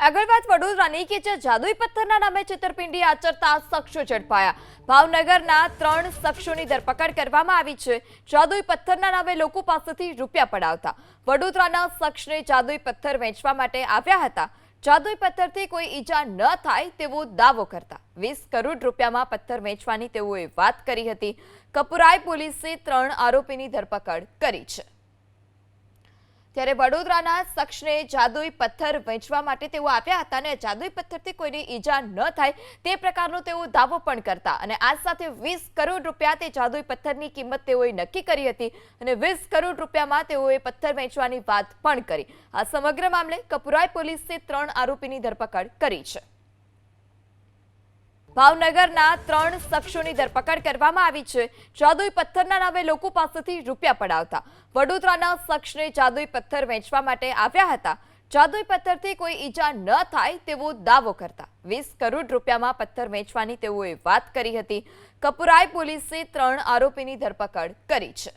આગળ વાત વડોદરાની કે જ્યાં જાદુઈ પથ્થરના નામે છેતરપિંડી આચરતા શખ્સો ઝડપાયા। ભાવનગરના 3 શખ્સોની ધરપકડ કરવામાં આવી છે। જાદુઈ પથ્થરના નામે લોકો પાસેથી રૂપિયા પડાવતા વડોદરાના શખ્સને જાદુઈ પથ્થર વેચવા માટે આવ્યા હતા। જાદુઈ પથ્થરથી કોઈ ઈજા ન થાય તેવો દાવો કરતા 20 કરોડ રૂપિયામાં પથ્થર વેચવાની તેઓએ વાત કરી હતી। કપુરાઈ પોલીસે 3 આરોપીની ધરપકડ કરી છે। ત્યારે વડોદરાના શખ્સને જાદુઈ પથ્થર વેચવા માટે તેઓ આવ્યા હતા અને જાદુઈ પથ્થરથી કોઈને ઈજા ન થાય તે પ્રકારનો તેઓ દાવો પણ કરતા અને આ સાથે 20 કરોડ રૂપિયા તે જાદુઈ પથ્થરની કિંમત તેઓએ નક્કી કરી હતી અને 20 કરોડ રૂપિયામાં તેઓએ પથ્થર વેચવાની વાત પણ કરી। આ સમગ્ર મામલે કપુરાઈ પોલીસે 3 આરોપીની ધરપકડ કરી છે। ભાવનગરના 3 શખ્સોની ધરપકડ કરવામાં આવી છે। જાદુઈ પથ્થરના નામે લોકો પાસેથી રૂપિયા પડાવતા વડોદરાના શખ્સને જાદુઈ પથ્થર વેચવા માટે આવ્યા હતા। જાદુઈ પથ્થરથી કોઈ ઈજા ન થાય તેવો દાવો કરતા 20 કરોડ રૂપિયામાં પથ્થર વેચવાની તેઓએ વાત કરી હતી। કપુરાઈ પોલીસે 3 આરોપીની ધરપકડ કરી છે।